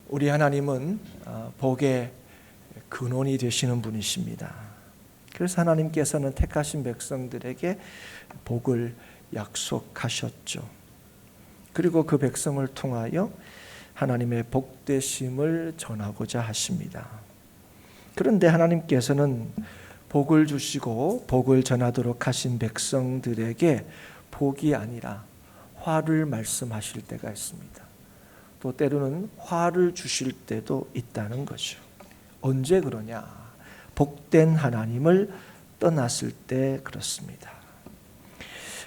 우리 하나님은 복의 근원이 되시는 분이십니다. 그래서 하나님께서는 택하신 백성들에게 복을 약속하셨죠. 그리고 그 백성을 통하여 하나님의 복되심을 전하고자 하십니다. 그런데 하나님께서는 복을 주시고 복을 전하도록 하신 백성들에게 복이 아니라 화를 말씀하실 때가 있습니다. 또 때로는 화를 주실 때도 있다는 거죠. 언제 그러냐? 복된 하나님을 떠났을 때 그렇습니다.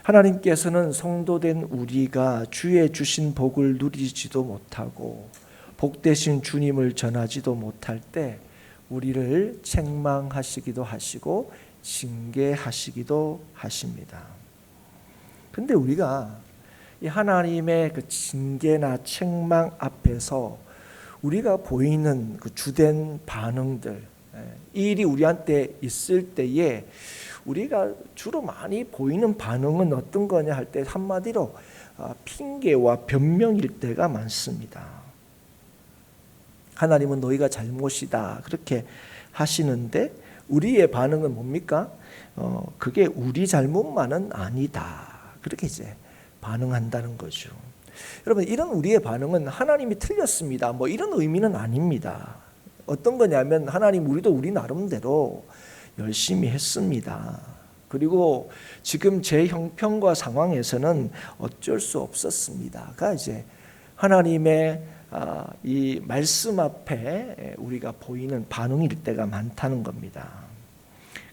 하나님께서는 성도된 우리가 주의 주신 복을 누리지도 못하고 복되신 주님을 전하지도 못할 때 우리를 책망하시기도 하시고 징계하시기도 하십니다. 그런데 우리가 이 하나님의 그 징계나 책망 앞에서 우리가 보이는 그 주된 반응들, 이 일이 우리한테 있을 때에 우리가 주로 많이 보이는 반응은 어떤 거냐 할 때 한마디로 핑계와 변명일 때가 많습니다. 하나님은 너희가 잘못이다 그렇게 하시는데 우리의 반응은 뭡니까? 그게 우리 잘못만은 아니다 그렇게 이제 반응한다는 거죠. 여러분, 이런 우리의 반응은 하나님이 틀렸습니다 뭐 이런 의미는 아닙니다. 어떤 거냐면 하나님 우리도 우리 나름대로 열심히 했습니다. 그리고 지금 제 형편과 상황에서는 어쩔 수 없었습니다가 이제 하나님의 이 말씀 앞에 우리가 보이는 반응일 때가 많다는 겁니다.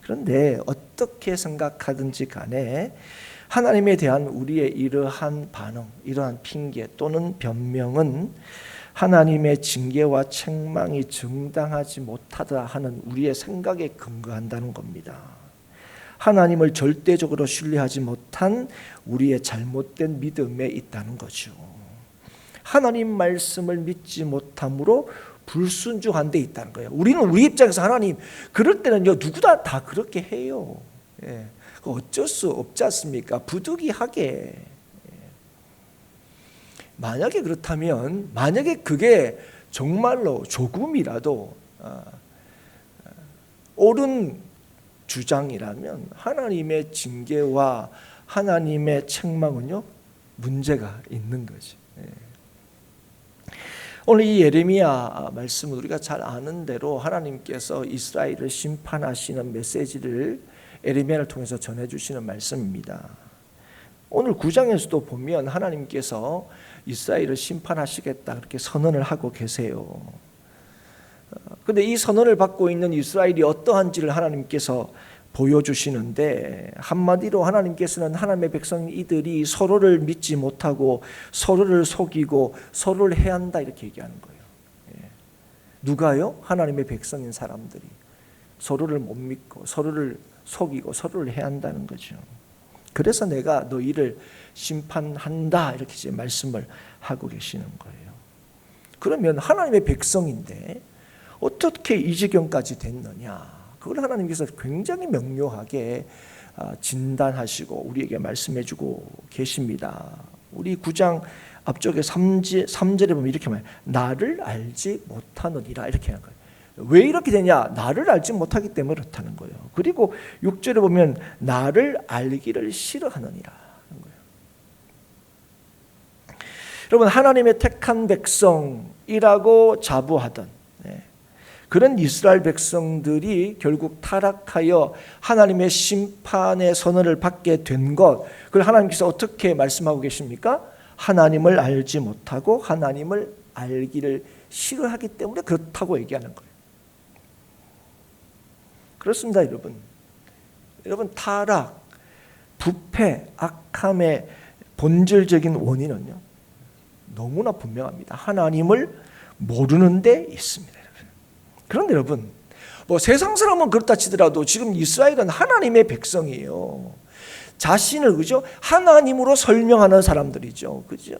그런데 어떻게 생각하든지 간에 하나님에 대한 우리의 이러한 반응, 이러한 핑계 또는 변명은 하나님의 징계와 책망이 정당하지 못하다 하는 우리의 생각에 근거한다는 겁니다. 하나님을 절대적으로 신뢰하지 못한 우리의 잘못된 믿음에 있다는 거죠. 하나님 말씀을 믿지 못함으로 불순종한 데 있다는 거예요. 우리는 우리 입장에서 하나님 그럴 때는요 누구나 다 그렇게 해요. 어쩔 수 없지 않습니까? 부득이하게. 만약에 그렇다면 만약에 그게 정말로 조금이라도 옳은 주장이라면 하나님의 징계와 하나님의 책망은요 문제가 있는 거죠. 오늘 이 예레미야 말씀은 우리가 잘 아는 대로 하나님께서 이스라엘을 심판하시는 메시지를 예레미야를 통해서 전해주시는 말씀입니다. 오늘 9장에서도 보면 하나님께서 이스라엘을 심판하시겠다 그렇게 선언을 하고 계세요. 그런데 이 선언을 받고 있는 이스라엘이 어떠한지를 하나님께서 보여주시는데 한마디로 하나님께서는 하나님의 백성 이들이 서로를 믿지 못하고 서로를 속이고 서로를 해한다 이렇게 얘기하는 거예요. 누가요? 하나님의 백성인 사람들이 서로를 못 믿고 서로를 속이고 서로를 해한다는 거죠. 그래서 내가 너희를 심판한다 이렇게 이제 말씀을 하고 계시는 거예요. 그러면 하나님의 백성인데 어떻게 이 지경까지 됐느냐? 그걸 하나님께서 굉장히 명료하게 진단하시고 우리에게 말씀해주고 계십니다. 우리 9장 앞쪽에 3절에 보면 이렇게 말해요. 나를 알지 못하느니라 이렇게 하는 거예요. 왜 이렇게 되냐? 나를 알지 못하기 때문에 그렇다는 거예요. 그리고 6절에 보면 나를 알기를 싫어하느니라 하는 거예요. 여러분, 하나님의 택한 백성이라고 자부하던 그런 이스라엘 백성들이 결국 타락하여 하나님의 심판의 선언을 받게 된 것, 그걸 하나님께서 어떻게 말씀하고 계십니까? 하나님을 알지 못하고 하나님을 알기를 싫어하기 때문에 그렇다고 얘기하는 거예요. 그렇습니다, 여러분. 여러분, 타락, 부패, 악함의 본질적인 원인은요 너무나 분명합니다. 하나님을 모르는 데 있습니다. 그런데 여러분, 세상 사람은 그렇다 치더라도 지금 이스라엘은 하나님의 백성이에요. 자신을 그죠? 하나님으로 설명하는 사람들이죠. 그죠?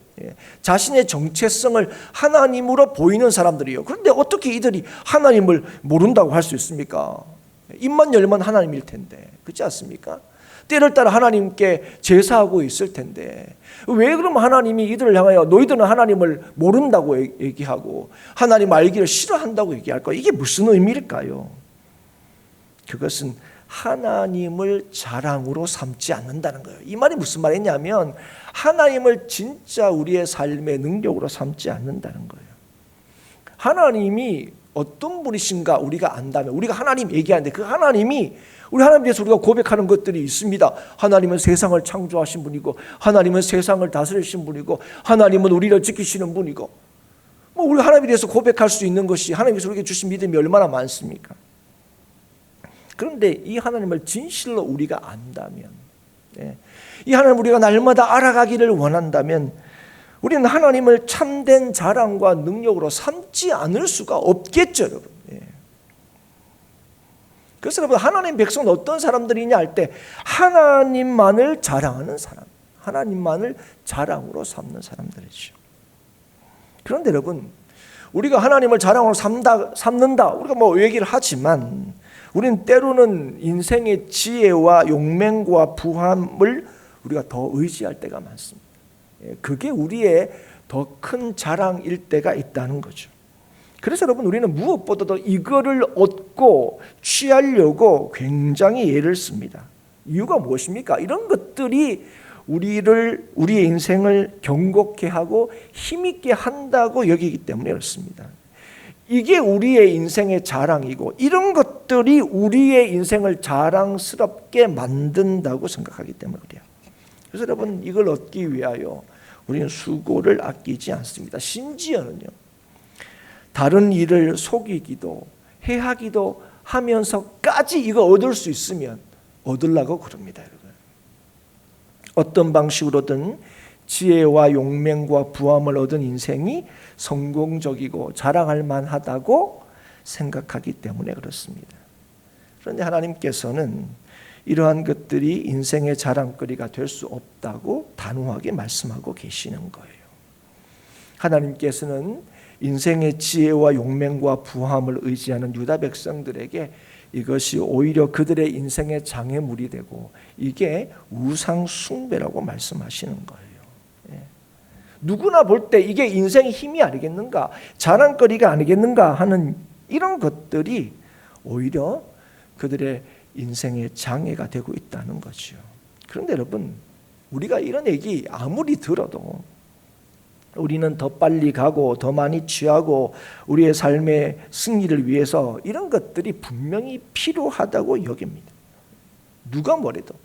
자신의 정체성을 하나님으로 보이는 사람들이에요. 그런데 어떻게 이들이 하나님을 모른다고 할 수 있습니까? 입만 열면 하나님일 텐데. 그렇지 않습니까? 때를 따라 하나님께 제사하고 있을 텐데 왜 그러면 하나님이 이들을 향하여 너희들은 하나님을 모른다고 얘기하고 하나님 알기를 싫어한다고 얘기할까? 이게 무슨 의미일까요? 그것은 하나님을 자랑으로 삼지 않는다는 거예요. 이 말이 무슨 말이냐면 하나님을 진짜 우리의 삶의 능력으로 삼지 않는다는 거예요. 하나님이 어떤 분이신가 우리가 안다면 우리가 하나님 얘기하는데 그 하나님이 우리 하나님에 대해서 우리가 고백하는 것들이 있습니다. 하나님은 세상을 창조하신 분이고 하나님은 세상을 다스리신 분이고 하나님은 우리를 지키시는 분이고 우리 하나님에 대해서 고백할 수 있는 것이 하나님께서 우리에게 주신 믿음이 얼마나 많습니까? 그런데 이 하나님을 진실로 우리가 안다면 이 하나님을 우리가 날마다 알아가기를 원한다면 우리는 하나님을 참된 자랑과 능력으로 삼지 않을 수가 없겠죠, 여러분. 그래서 여러분 하나님 백성은 어떤 사람들이냐 할 때 하나님만을 자랑하는 사람, 하나님만을 자랑으로 삼는 사람들이죠. 그런데 여러분 우리가 하나님을 자랑으로 삼는다 우리가 얘기를 하지만 우리는 때로는 인생의 지혜와 용맹과 부함을 우리가 더 의지할 때가 많습니다. 그게 우리의 더 큰 자랑일 때가 있다는 거죠. 그래서 여러분 우리는 무엇보다도 이거를 얻고 취하려고 굉장히 애를 씁니다. 이유가 무엇입니까? 이런 것들이 우리의 인생을 경고케 하고 힘있게 한다고 여기기 때문에 그렇습니다. 이게 우리의 인생의 자랑이고 이런 것들이 우리의 인생을 자랑스럽게 만든다고 생각하기 때문에 그래요. 그래서 여러분 이걸 얻기 위하여 우리는 수고를 아끼지 않습니다. 심지어는요 다른 일을 속이기도 해하기도 하면서까지 이거 얻을 수 있으면 얻으려고 그럽니다. 여러분. 어떤 방식으로든 지혜와 용맹과 부함을 얻은 인생이 성공적이고 자랑할 만하다고 생각하기 때문에 그렇습니다. 그런데 하나님께서는 이러한 것들이 인생의 자랑거리가 될 수 없다고 단호하게 말씀하고 계시는 거예요. 하나님께서는 인생의 지혜와 용맹과 부함을 의지하는 유다 백성들에게 이것이 오히려 그들의 인생의 장애물이 되고 이게 우상 숭배라고 말씀하시는 거예요. 누구나 볼 때 이게 인생의 힘이 아니겠는가, 자랑거리가 아니겠는가 하는 이런 것들이 오히려 그들의 인생의 장애가 되고 있다는 거죠. 그런데 여러분 우리가 이런 얘기 아무리 들어도 우리는 더 빨리 가고 더 많이 취하고 우리의 삶의 승리를 위해서 이런 것들이 분명히 필요하다고 여깁니다. 누가 뭐래도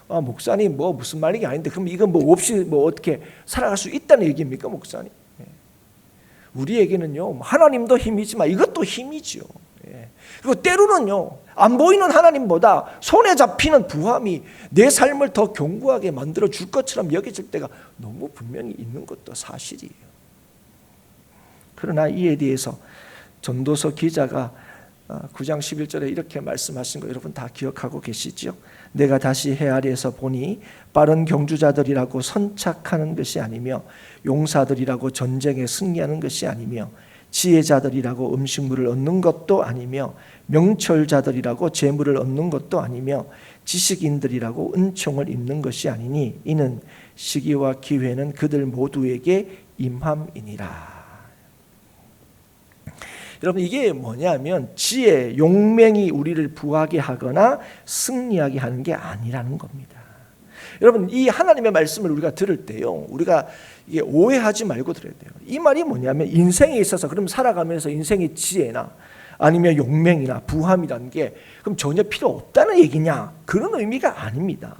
목사님 무슨 말이 아닌데 그럼 이건 없이 어떻게 살아갈 수 있다는 얘기입니까, 목사님? 우리에게는요 하나님도 힘이지만 이것도 힘이죠. 그리고 때로는요 안 보이는 하나님보다 손에 잡히는 부함이 내 삶을 더 견고하게 만들어 줄 것처럼 여겨질 때가 너무 분명히 있는 것도 사실이에요. 그러나 이에 대해서 전도서 기자가 9장 11절에 이렇게 말씀하신 거 여러분 다 기억하고 계시죠? 내가 다시 해 아래에서 보니 빠른 경주자들이라고 선착하는 것이 아니며 용사들이라고 전쟁에 승리하는 것이 아니며 지혜자들이라고 음식물을 얻는 것도 아니며 명철자들이라고 재물을 얻는 것도 아니며 지식인들이라고 은총을 입는 것이 아니니 이는 시기와 기회는 그들 모두에게 임함이니라. 여러분 이게 뭐냐면 지혜, 용맹이 우리를 부하게 하거나 승리하게 하는 게 아니라는 겁니다. 여러분 이 하나님의 말씀을 우리가 들을 때요 우리가 이게 오해하지 말고 들어야 돼요. 이 말이 뭐냐면 인생에 있어서 그럼 살아가면서 인생의 지혜나 아니면 용맹이나 부함이라는 게 그럼 전혀 필요 없다는 얘기냐? 그런 의미가 아닙니다.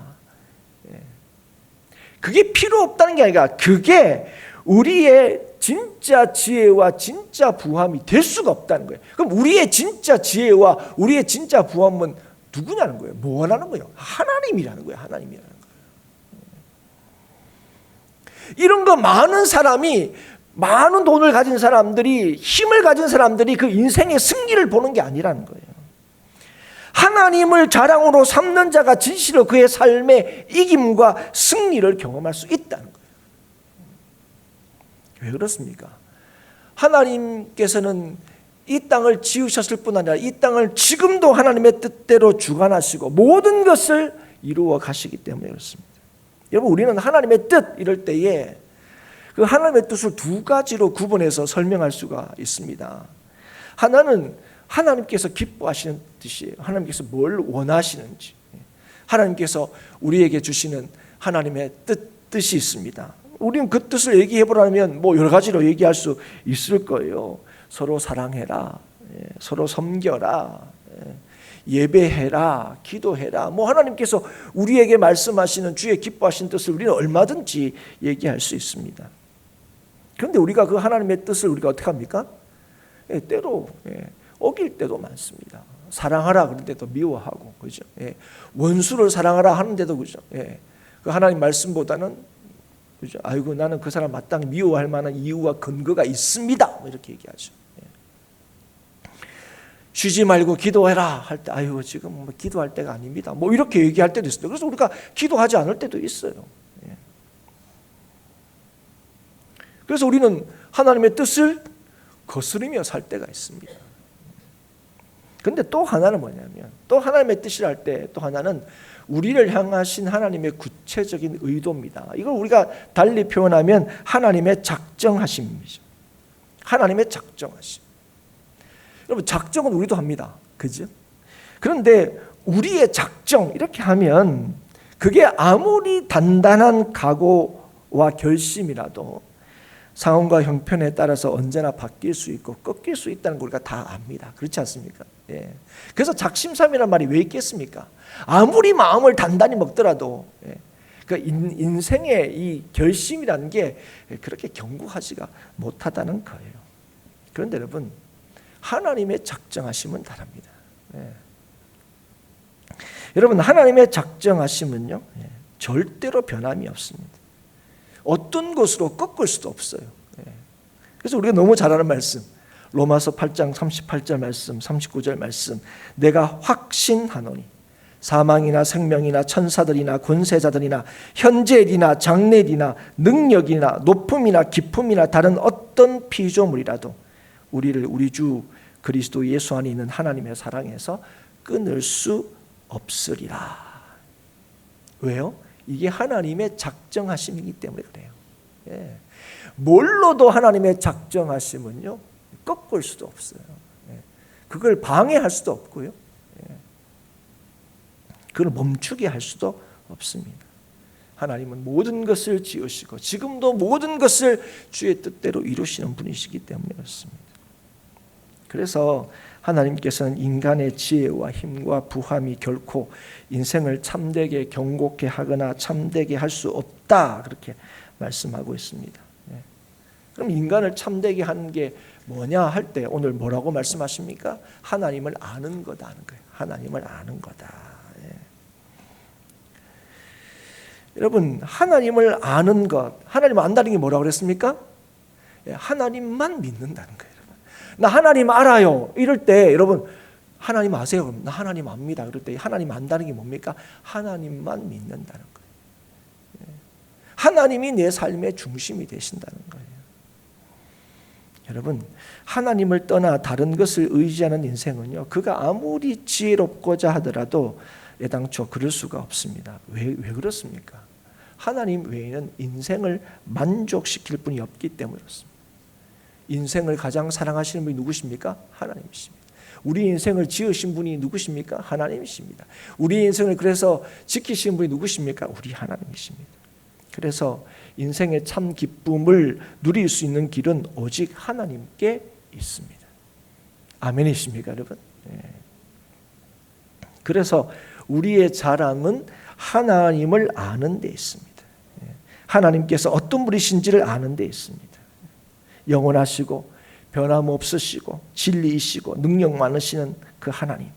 그게 필요 없다는 게 아니라 그게 우리의 진짜 지혜와 진짜 부함이 될 수가 없다는 거예요. 그럼 우리의 진짜 지혜와 우리의 진짜 부함은 누구냐는 거예요. 뭐라는 거예요? 하나님이라는 거예요. 하나님이라는 거예요. 이런 거 많은 사람이 많은 돈을 가진 사람들이 힘을 가진 사람들이 그 인생의 승리를 보는 게 아니라는 거예요. 하나님을 자랑으로 삼는 자가 진실로 그의 삶의 이김과 승리를 경험할 수 있다는 거예요. 왜 그렇습니까? 하나님께서는 이 땅을 지으셨을 뿐 아니라 이 땅을 지금도 하나님의 뜻대로 주관하시고 모든 것을 이루어 가시기 때문에 그렇습니다. 여러분, 우리는 하나님의 뜻 이럴 때에 그 하나님의 뜻을 두 가지로 구분해서 설명할 수가 있습니다. 하나는 하나님께서 기뻐하시는 뜻이에요. 하나님께서 뭘 원하시는지, 하나님께서 우리에게 주시는 하나님의 뜻이 있습니다. 우리는 그 뜻을 얘기해 보라면 뭐 여러 가지로 얘기할 수 있을 거예요. 서로 사랑해라, 서로 섬겨라, 예배해라, 기도해라. 뭐 하나님께서 우리에게 말씀하시는 주의 기뻐하시는 뜻을 우리는 얼마든지 얘기할 수 있습니다. 그런데 우리가 그 하나님의 뜻을 우리가 어떻게 합니까? 때로 어길 때도 많습니다. 사랑하라 그런데도 미워하고, 그죠? 원수를 사랑하라 하는데도, 그죠? 그 하나님 말씀보다는, 그죠? 아이고, 나는 그 사람 마땅히 미워할 만한 이유와 근거가 있습니다, 뭐 이렇게 얘기하죠. 쉬지 말고 기도해라 할 때, 아이고, 지금 뭐 기도할 때가 아닙니다, 뭐 이렇게 얘기할 때도 있어요. 그래서 우리가 기도하지 않을 때도 있어요. 그래서 우리는 하나님의 뜻을 거스르며 살 때가 있습니다. 그런데 또 하나는 뭐냐면, 또 하나님의 뜻이라 할 때 또 하나는 우리를 향하신 하나님의 구체적인 의도입니다. 이걸 우리가 달리 표현하면 하나님의 작정하심이죠. 하나님의 작정하심. 여러분, 작정은 우리도 합니다, 그죠? 그런데 우리의 작정 이렇게 하면 그게 아무리 단단한 각오와 결심이라도 상황과 형편에 따라서 언제나 바뀔 수 있고 꺾일 수 있다는 걸 우리가 다 압니다. 그렇지 않습니까? 그래서 작심삼이라는 말이 왜 있겠습니까? 아무리 마음을 단단히 먹더라도 그 인생의 이 결심이라는 게 그렇게 견고하지가 못하다는 거예요. 그런데 여러분, 하나님의 작정하심은 다릅니다. 여러분, 하나님의 작정하심은요, 절대로 변함이 없습니다. 어떤 것으로 꺾을 수도 없어요. 그래서 우리가 너무 잘 아는 말씀, 로마서 8장 38절 말씀, 39절 말씀, 내가 확신하노니 사망이나 생명이나 천사들이나 권세자들이나 현재일이나 장래일이나 능력이나 높음이나 깊음이나 다른 어떤 피조물이라도 우리를 우리 주 그리스도 예수 안에 있는 하나님의 사랑에서 끊을 수 없으리라. 왜요? 이게 하나님의 작정하심이기 때문에 그래요. 뭘로도 하나님의 작정하심은요, 꺾을 수도 없어요. 그걸 방해할 수도 없고요, 그걸 멈추게 할 수도 없습니다. 하나님은 모든 것을 지으시고 지금도 모든 것을 주의 뜻대로 이루시는 분이시기 때문에 그렇습니다. 그래서 하나님께서는 인간의 지혜와 힘과 부함이 결코 인생을 참되게 경고케 하거나 참되게 할 수 없다, 그렇게 말씀하고 있습니다. 그럼 인간을 참되게 하는 게 뭐냐 할 때 오늘 뭐라고 말씀하십니까? 하나님을 아는 거다 하는 거예요. 하나님을 아는 거다. 여러분, 하나님을 아는 것, 하나님을 안다는 게 뭐라고 그랬습니까? 하나님만 믿는다는 거예요. 나 하나님 알아요 이럴 때, 여러분, 하나님 아세요? 그럼 나 하나님 압니다. 그럴 때 하나님 안다는 게 뭡니까? 하나님만 믿는다는 거예요. 하나님이 내 삶의 중심이 되신다는 거예요. 여러분, 하나님을 떠나 다른 것을 의지하는 인생은요, 그가 아무리 지혜롭고자 하더라도 애당초 그럴 수가 없습니다. 왜 그렇습니까? 하나님 외에는 인생을 만족시킬 분이 없기 때문에 그렇습니다. 인생을 가장 사랑하시는 분이 누구십니까? 하나님이십니다. 우리 인생을 지으신 분이 누구십니까? 하나님이십니다. 우리 인생을 그래서 지키시는 분이 누구십니까? 우리 하나님이십니다. 그래서 인생의 참 기쁨을 누릴 수 있는 길은 오직 하나님께 있습니다. 아멘이십니까, 여러분? 그래서 우리의 자랑은 하나님을 아는 데 있습니다. 하나님께서 어떤 분이신지를 아는 데 있습니다. 영원하시고 변함없으시고 진리이시고 능력 많으시는 그 하나님.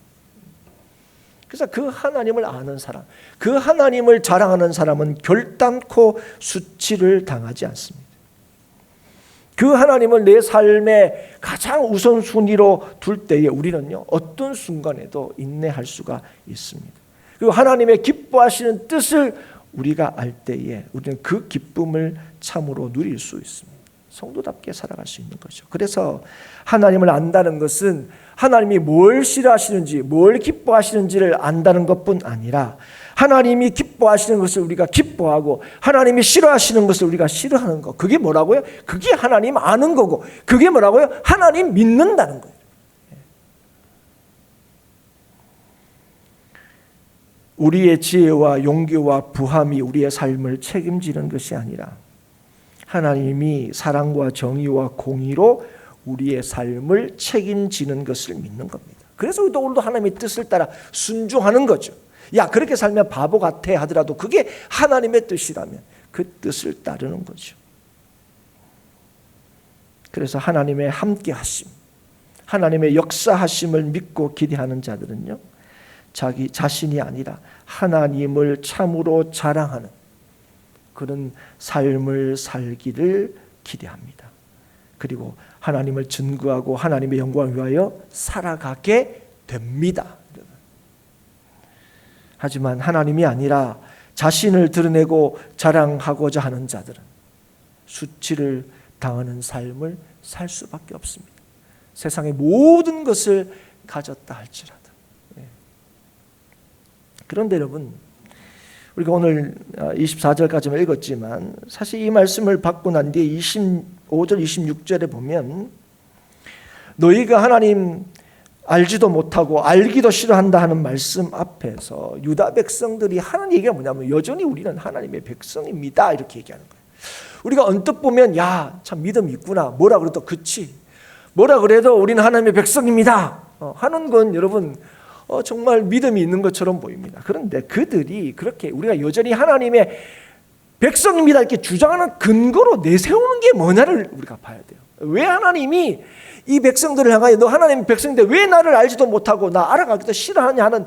그래서 그 하나님을 아는 사람, 그 하나님을 자랑하는 사람은 결단코 수치를 당하지 않습니다. 그 하나님을 내 삶의 가장 우선순위로 둘 때에 우리는요, 어떤 순간에도 인내할 수가 있습니다. 그리고 하나님의 기뻐하시는 뜻을 우리가 알 때에 우리는 그 기쁨을 참으로 누릴 수 있습니다. 성도답게 살아갈 수 있는 거죠. 그래서 하나님을 안다는 것은 하나님이 뭘 싫어하시는지, 뭘 기뻐하시는지를 안다는 것뿐 아니라 하나님이 기뻐하시는 것을 우리가 기뻐하고 하나님이 싫어하시는 것을 우리가 싫어하는 거. 그게 뭐라고요? 그게 하나님 아는 거고 그게 뭐라고요? 하나님 믿는다는 거예요. 우리의 지혜와 용기와 부함이 우리의 삶을 책임지는 것이 아니라 하나님이 사랑과 정의와 공의로 우리의 삶을 책임지는 것을 믿는 겁니다. 그래서 우리도 오늘도 하나님의 뜻을 따라 순종하는 거죠. 야, 그렇게 살면 바보 같아 하더라도 그게 하나님의 뜻이라면 그 뜻을 따르는 거죠. 그래서 하나님의 함께 하심, 하나님의 역사하심을 믿고 기대하는 자들은요, 자기 자신이 아니라 하나님을 참으로 자랑하는 그런 삶을 살기를 기대합니다. 그리고 하나님을 증거하고 하나님의 영광을 위하여 살아가게 됩니다. 하지만 하나님이 아니라 자신을 드러내고 자랑하고자 하는 자들은 수치를 당하는 삶을 살 수밖에 없습니다. 세상의 모든 것을 가졌다 할지라도. 그런데 여러분, 우리가 오늘 24절까지만 읽었지만 사실 이 말씀을 받고 난 뒤에 25절, 26절에 보면 너희가 하나님 알지도 못하고 알기도 싫어한다 하는 말씀 앞에서 유다 백성들이 하는 얘기가 뭐냐면 여전히 우리는 하나님의 백성입니다 이렇게 얘기하는 거예요. 우리가 언뜻 보면 야, 참 믿음이 있구나, 뭐라 그래도 그치, 뭐라 그래도 우리는 하나님의 백성입니다 하는 건 여러분 정말 믿음이 있는 것처럼 보입니다. 그런데 그들이 그렇게 우리가 여전히 하나님의 백성입니다 이렇게 주장하는 근거로 내세우는 게 뭐냐를 우리가 봐야 돼요. 왜 하나님이 이 백성들을 향하여 너 하나님의 백성인데 왜 나를 알지도 못하고 나 알아가기도 싫어하냐 하는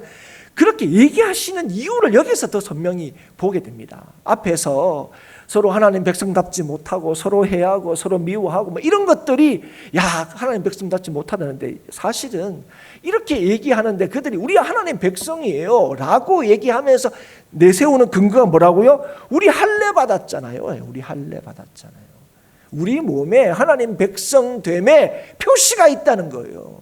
그렇게 얘기하시는 이유를 여기서 더 선명히 보게 됩니다. 앞에서 서로 하나님 백성답지 못하고 서로 해하고 서로 미워하고 뭐 이런 것들이 야, 하나님 백성답지 못하다는데 사실은 이렇게 얘기하는데 그들이 우리가 하나님 백성이에요 라고 얘기하면서 내세우는 근거가 뭐라고요? 우리 할례 받았잖아요. 우리 할례 받았잖아요. 우리 몸에 하나님 백성됨의 표시가 있다는 거예요.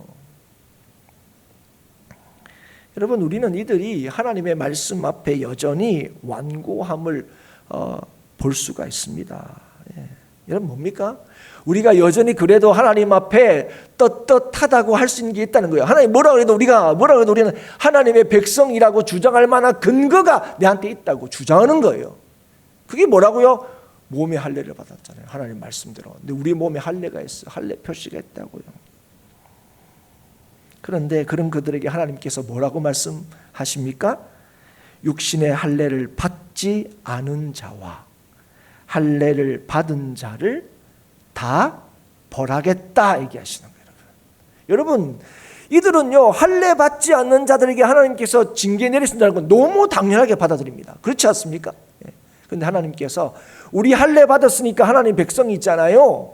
여러분, 우리는 이들이 하나님의 말씀 앞에 여전히 완고함을 볼 수가 있습니다. 여러분, 뭡니까? 우리가 여전히 그래도 하나님 앞에 떳떳하다고 할 수 있는 게 있다는 거예요. 하나님 뭐라 그래도 우리는 하나님의 백성이라고 주장할 만한 근거가 내한테 있다고 주장하는 거예요. 그게 뭐라고요? 몸에 할례를 받았잖아요. 하나님 말씀대로. 근데 우리 몸에 할례가 있어요. 할례 표시가 있다고요. 그런데 그런 그들에게 하나님께서 뭐라고 말씀하십니까? 육신의 할례를 받지 않은 자와 할례를 받은 자를 다 벌하겠다 얘기하시는 거예요. 여러분, 이들은요 할례 받지 않는 자들에게 하나님께서 징계 내리신다는 건 너무 당연하게 받아들입니다. 그렇지 않습니까? 그런데 하나님께서 우리 할례 받았으니까 하나님 백성이 있잖아요.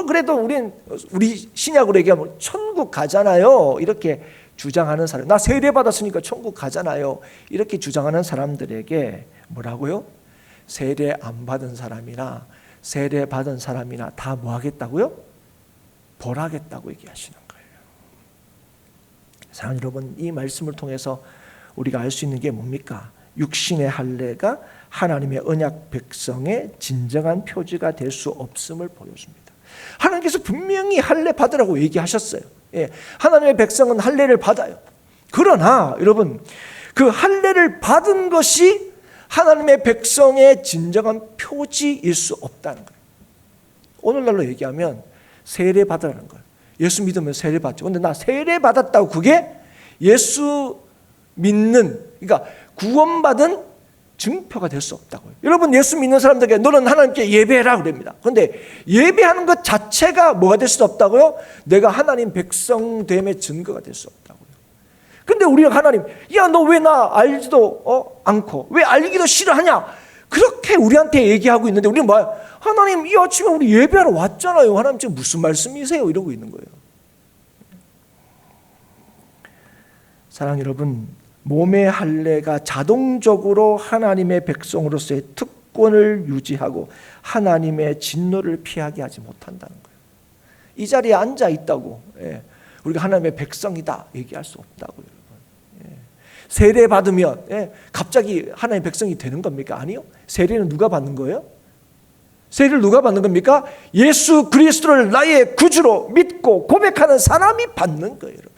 그래도 우리 신약으로 얘기하면 천국 가잖아요. 이렇게 주장하는 사람, 나 세례 받았으니까 천국 가잖아요. 이렇게 주장하는 사람들에게 뭐라고요? 세례 안 받은 사람이나 세례 받은 사람이나 다 뭐 하겠다고요? 벌하겠다고 얘기하시는 거예요. 사랑하는 여러분, 이 말씀을 통해서 우리가 알 수 있는 게 뭡니까? 육신의 할례가 하나님의 언약 백성의 진정한 표지가 될 수 없음을 보여줍니다. 하나님께서 분명히 할례 받으라고 얘기하셨어요. 하나님의 백성은 할례를 받아요. 그러나 여러분, 그 할례를 받은 것이 하나님의 백성의 진정한 표지일 수 없다는 거예요. 오늘날로 얘기하면 세례 받으라는 거예요. 예수 믿으면 세례 받죠. 그런데 나 세례 받았다고 그게 예수 믿는, 그러니까 구원받은 증표가 될 수 없다고요. 여러분, 예수 믿는 사람들에게 너는 하나님께 예배해라 그럽니다. 그런데 예배하는 것 자체가 뭐가 될 수 없다고요? 내가 하나님 백성됨의 증거가 될 수 없다고요. 근데 우리가 하나님, 야, 너 왜 나 알지도 않고 왜 알기도 싫어하냐? 그렇게 우리한테 얘기하고 있는데 우리는 뭐야? 하나님, 이 아침에 우리 예배하러 왔잖아요. 하나님 지금 무슨 말씀이세요? 이러고 있는 거예요. 사랑하는 여러분, 몸의 할례가 자동적으로 하나님의 백성으로서의 특권을 유지하고 하나님의 진노를 피하게 하지 못한다는 거예요. 이 자리에 앉아 있다고 우리가 하나님의 백성이다 얘기할 수 없다고요. 세례 받으면 갑자기 하나님의 백성이 되는 겁니까? 아니요. 세례는 누가 받는 거예요? 세례를 누가 받는 겁니까? 예수 그리스도를 나의 구주로 믿고 고백하는 사람이 받는 거예요, 여러분.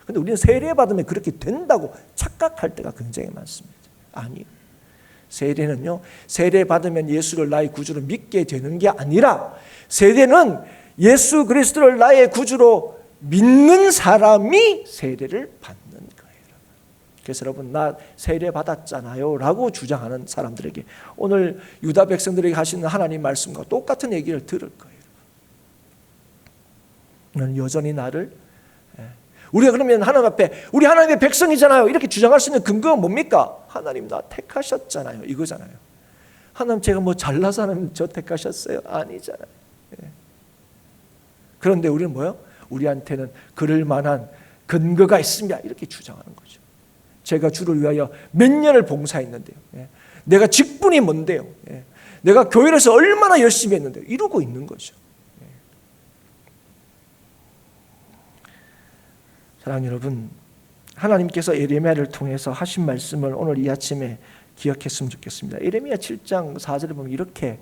근데 우리는 세례 받으면 그렇게 된다고 착각할 때가 굉장히 많습니다. 아니요. 세례는요, 세례 받으면 예수를 나의 구주로 믿게 되는 게 아니라, 세례는 예수 그리스도를 나의 구주로 믿는 사람이 세례를 받는 거예요. 그래서 여러분, 나 세례 받았잖아요 라고 주장하는 사람들에게 오늘 유다 백성들에게 하시는 하나님 말씀과 똑같은 얘기를 들을 거예요. 너는 여전히 나를, 우리가 그러면 하나님 앞에 우리 하나님의 백성이잖아요 이렇게 주장할 수 있는 근거가 뭡니까? 하나님 나 택하셨잖아요, 이거잖아요. 하나님 제가 뭐 잘나서 하나님 저 택하셨어요? 아니잖아요. 그런데 우리는 뭐요? 우리한테는 그럴 만한 근거가 있습니다 이렇게 주장하는 거죠. 제가 주를 위하여 몇 년을 봉사했는데요, 내가 직분이 뭔데요, 내가 교회에서 얼마나 열심히 했는데요, 이러고 있는 거죠. 사랑하는 여러분, 하나님께서 예레미야를 통해서 하신 말씀을 오늘 이 아침에 기억했으면 좋겠습니다. 예레미야 7장 4절에 보면 이렇게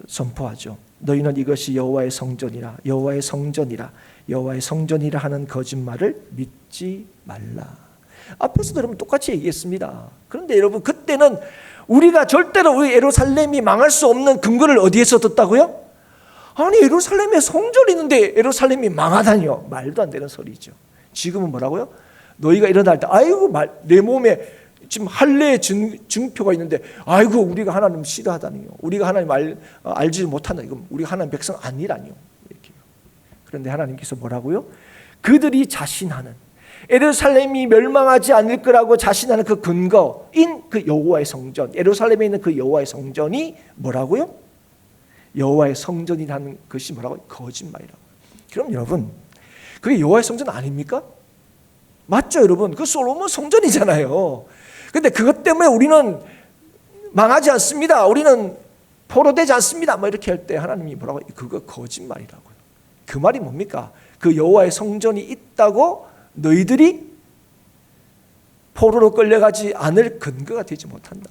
선포하죠. 너희는 이것이 여호와의 성전이라, 여호와의 성전이라, 여호와의 성전이라 하는 거짓말을 믿지 말라. 앞에서도 여러분 똑같이 얘기했습니다. 그런데 여러분, 그때는 우리가 절대로 우리 예루살렘이 망할 수 없는 근거를 어디에서 듣다고요? 아니, 예루살렘에 성전이 있는데 예루살렘이 망하다니요. 말도 안 되는 소리죠. 지금은 뭐라고요? 너희가 일어날 때 아이고 내 몸에 지금 할례의 증표가 있는데 아이고 우리가 하나님 싫어하다니요. 우리가 하나님 알지 못한다. 이건 우리가 하나님 백성 아니라니요. 이렇게. 그런데 하나님께서 뭐라고요? 그들이 자신하는, 예루살렘이 멸망하지 않을 거라고 자신하는 그 근거인 그 여호와의 성전, 예루살렘에 있는 그 여호와의 성전이 뭐라고요? 여호와의 성전이라는 것이 뭐라고? 거짓말이라고. 그럼 여러분, 그게 여호와의 성전 아닙니까? 맞죠, 여러분? 그 솔로몬 성전이잖아요. 근데 그것 때문에 우리는 망하지 않습니다. 우리는 포로되지 않습니다. 뭐 이렇게 할 때 하나님이 뭐라고? 그거 거짓말이라고요. 그 말이 뭡니까? 그 여호와의 성전이 있다고 너희들이 포로로 끌려가지 않을 근거가 되지 못한다.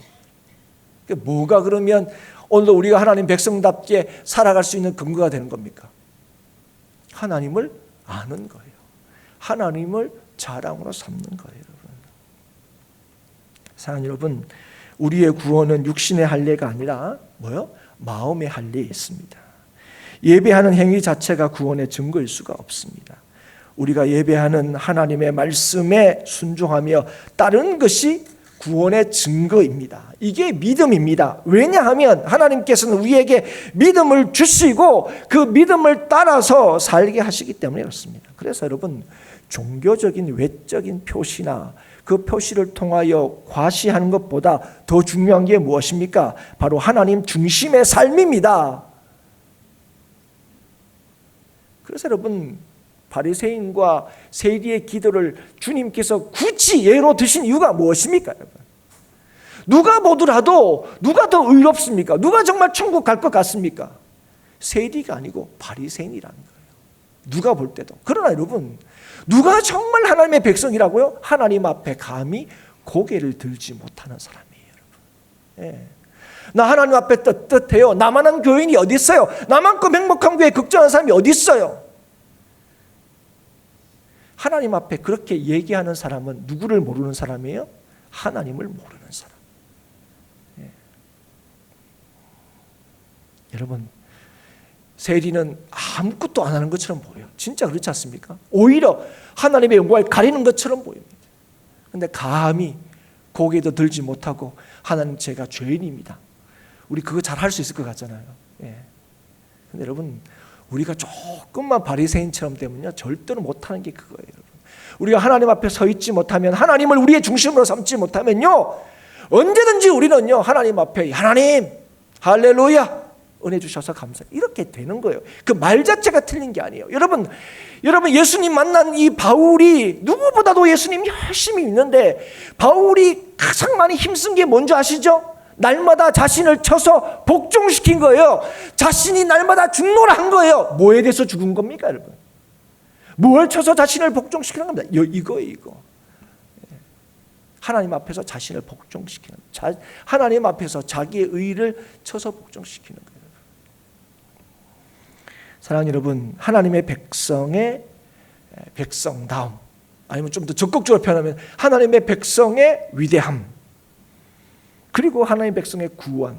뭐가 그러면 오늘도 우리가 하나님 백성답게 살아갈 수 있는 근거가 되는 겁니까? 하나님을 아는 거예요. 하나님을 자랑으로 삼는 거예요, 여러분. 사랑하는 여러분, 우리의 구원은 육신의 할례가 아니라 뭐요? 마음의 할례에 있습니다. 예배하는 행위 자체가 구원의 증거일 수가 없습니다. 우리가 예배하는 하나님의 말씀에 순종하며 따르는 것이 구원의 증거입니다. 이게 믿음입니다. 왜냐하면 하나님께서는 우리에게 믿음을 주시고 그 믿음을 따라서 살게 하시기 때문에 그렇습니다. 그래서 여러분, 종교적인 외적인 표시나 그 표시를 통하여 과시하는 것보다 더 중요한 게 무엇입니까? 바로 하나님 중심의 삶입니다. 그래서 여러분, 바리새인과 세리의 기도를 주님께서 굳이 예로 드신 이유가 무엇입니까, 여러분? 누가 보더라도 누가 더 의롭습니까? 누가 정말 천국 갈 것 같습니까? 세리가 아니고 바리새인이라는 거예요. 누가 볼 때도. 그러나 여러분, 누가 정말 하나님의 백성이라고요? 하나님 앞에 감히 고개를 들지 못하는 사람이에요, 여러분. 나 하나님 앞에 떳떳해요. 나만한 교인이 어디 있어요? 나만큼 행복한 교회 걱정하는 사람이 어디 있어요? 하나님 앞에 그렇게 얘기하는 사람은 누구를 모르는 사람이에요? 하나님을 모르는 사람. 여러분, 세리는 아무것도 안 하는 것처럼 보여요. 진짜 그렇지 않습니까? 오히려 하나님의 영광을 가리는 것처럼 보입니다. 그런데 감히 고개도 들지 못하고 하나님 제가 죄인입니다. 우리 그거 잘 할 수 있을 것 같잖아요. 그런데 여러분, 우리가 조금만 바리새인처럼 되면요, 절대로 못하는 게 그거예요. 여러분. 우리가 하나님 앞에 서 있지 못하면, 하나님을 우리의 중심으로 삼지 못하면요, 언제든지 우리는요, 하나님 앞에 하나님 할렐루야 은혜 주셔서 감사해요, 이렇게 되는 거예요. 그 말 자체가 틀린 게 아니에요. 여러분 예수님 만난 이 바울이 누구보다도 예수님 열심히 믿는데, 바울이 가장 많이 힘쓴 게 뭔지 아시죠? 날마다 자신을 쳐서 복종시킨 거예요. 자신이 날마다 죽노라 한 거예요. 뭐에 대해서 죽은 겁니까, 여러분? 뭘 쳐서 자신을 복종시키는 겁니다. 이거예요, 이거. 하나님 앞에서 자신을 복종시키는, 하나님 앞에서 자기의 의를 쳐서 복종시키는 거예요. 사랑하는 여러분, 하나님의 백성의 백성다움, 아니면 좀 더 적극적으로 표현하면 하나님의 백성의 위대함, 그리고 하나님의 백성의 구원,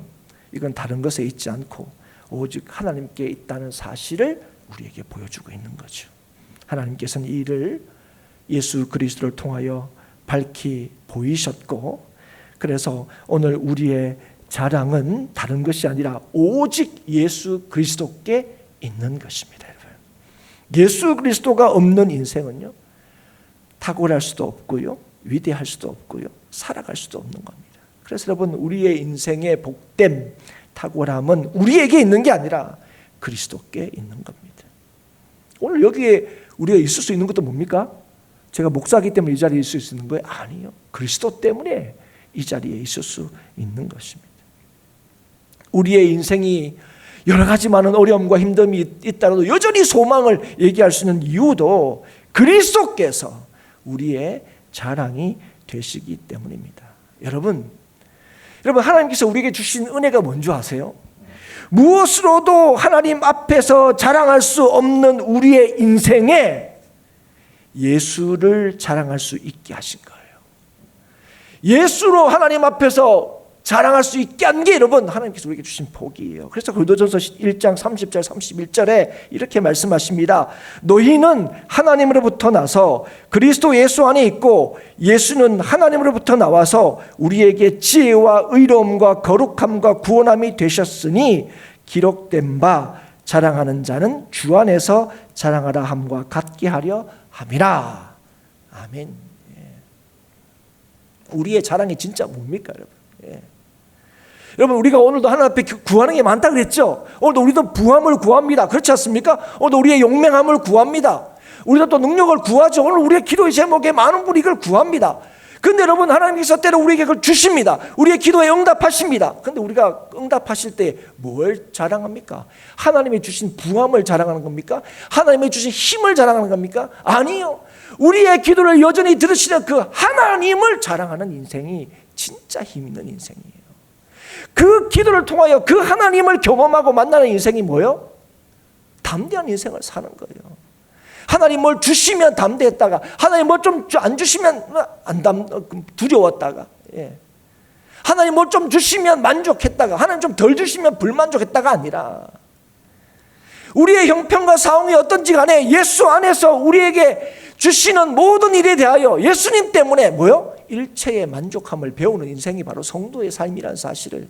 이건 다른 것에 있지 않고 오직 하나님께 있다는 사실을 우리에게 보여주고 있는 거죠. 하나님께서는 이 일을 예수 그리스도를 통하여 밝히 보이셨고, 그래서 오늘 우리의 자랑은 다른 것이 아니라 오직 예수 그리스도께 있는 것입니다. 여러분, 예수 그리스도가 없는 인생은요, 탁월할 수도 없고요, 위대할 수도 없고요, 살아갈 수도 없는 겁니다. 그래서 여러분, 우리의 인생의 복됨, 탁월함은 우리에게 있는 게 아니라 그리스도께 있는 겁니다. 오늘 여기에 우리가 있을 수 있는 것도 뭡니까? 제가 목사이기 때문에 이 자리에 있을 수 있는 거예요? 아니요. 그리스도 때문에 이 자리에 있을 수 있는 것입니다. 우리의 인생이 여러 가지 많은 어려움과 힘듦이 있다라도 여전히 소망을 얘기할 수 있는 이유도 그리스도께서 우리의 자랑이 되시기 때문입니다. 여러분, 하나님께서 우리에게 주신 은혜가 뭔지 아세요? 무엇으로도 하나님 앞에서 자랑할 수 없는 우리의 인생에 예수를 자랑할 수 있게 하신 거예요. 예수로 하나님 앞에서 자랑할 수 있게 한 게 여러분, 하나님께서 우리에게 주신 복이에요. 그래서 고린도전서 1장 30절 31절에 이렇게 말씀하십니다. 너희는 하나님으로부터 나서 그리스도 예수 안에 있고 예수는 하나님으로부터 나와서 우리에게 지혜와 의로움과 거룩함과 구원함이 되셨으니 기록된 바 자랑하는 자는 주 안에서 자랑하라 함과 같게 하려 함이라. 아멘. 우리의 자랑이 진짜 뭡니까, 여러분? 여러분, 우리가 오늘도 하나님 앞에 구하는 게 많다 그랬죠? 오늘도 우리도 부함을 구합니다. 그렇지 않습니까? 오늘도 우리의 용맹함을 구합니다. 우리도 또 능력을 구하죠. 오늘 우리의 기도의 제목에 많은 분이 이걸 구합니다. 근데 여러분, 하나님께서 때로 우리에게 그걸 주십니다. 우리의 기도에 응답하십니다. 근데 우리가 응답하실 때 뭘 자랑합니까? 하나님이 주신 부함을 자랑하는 겁니까? 하나님이 주신 힘을 자랑하는 겁니까? 아니요. 우리의 기도를 여전히 들으시는 그 하나님을 자랑하는 인생이 진짜 힘 있는 인생이에요. 그 기도를 통하여 그 하나님을 경험하고 만나는 인생이 뭐예요? 담대한 인생을 사는 거예요. 하나님 뭘 주시면 담대했다가, 하나님 뭘 좀 안 주시면 두려웠다가, 하나님 뭘 좀 주시면 만족했다가, 하나님 좀 덜 주시면 불만족했다가 아니라, 우리의 형편과 상황이 어떤지 간에 예수 안에서 우리에게 주시는 모든 일에 대하여 예수님 때문에 뭐요? 일체의 만족함을 배우는 인생이 바로 성도의 삶이라는 사실을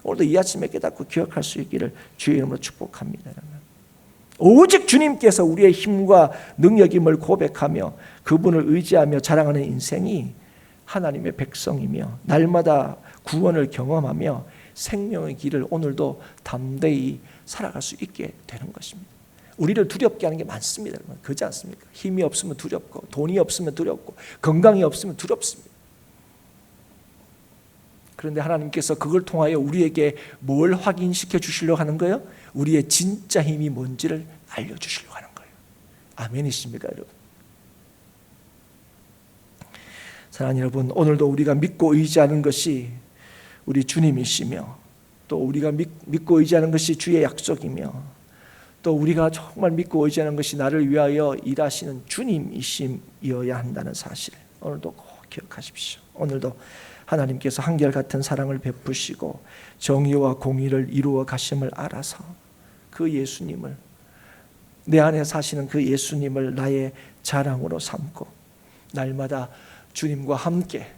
오늘도 이 아침에 깨닫고 기억할 수 있기를 주의 이름으로 축복합니다. 오직 주님께서 우리의 힘과 능력임을 고백하며 그분을 의지하며 자랑하는 인생이 하나님의 백성이며 날마다 구원을 경험하며 생명의 길을 오늘도 담대히 살아갈 수 있게 되는 것입니다. 우리를 두렵게 하는 게 많습니다. 그렇지 않습니까? 힘이 없으면 두렵고, 돈이 없으면 두렵고, 건강이 없으면 두렵습니다. 그런데 하나님께서 그걸 통하여 우리에게 뭘 확인시켜 주시려고 하는 거예요? 우리의 진짜 힘이 뭔지를 알려주시려고 하는 거예요. 아멘이십니까, 여러분? 사랑하는 여러분, 오늘도 우리가 믿고 의지하는 것이 우리 주님이시며, 또 우리가 믿고 의지하는 것이 주의 약속이며, 또 우리가 정말 믿고 의지하는 것이 나를 위하여 일하시는 주님이심이어야 한다는 사실, 오늘도 꼭 기억하십시오. 오늘도 하나님께서 한결같은 사랑을 베푸시고 정의와 공의를 이루어 가심을 알아서 그 예수님을, 내 안에 사시는 그 예수님을 나의 자랑으로 삼고 날마다 주님과 함께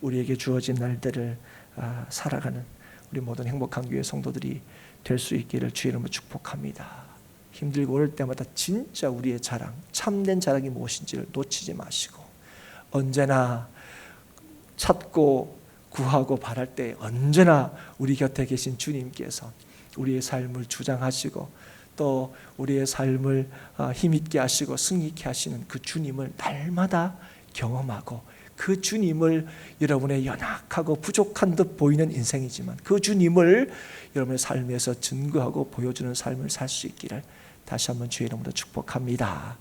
우리에게 주어진 날들을 살아가는 우리 모든 행복한 교회 성도들이 될 수 있기를 주의 이름으로 축복합니다. 힘들고 어려울 때마다 진짜 우리의 자랑, 참된 자랑이 무엇인지를 놓치지 마시고, 언제나 찾고 구하고 바랄 때 언제나 우리 곁에 계신 주님께서 우리의 삶을 주장하시고 또 우리의 삶을 힘있게 하시고 승리케 하시는 그 주님을 날마다 경험하고, 그 주님을 여러분의 연약하고 부족한 듯 보이는 인생이지만 그 주님을 여러분의 삶에서 증거하고 보여주는 삶을 살 수 있기를 다시 한번 주의 이름으로 축복합니다.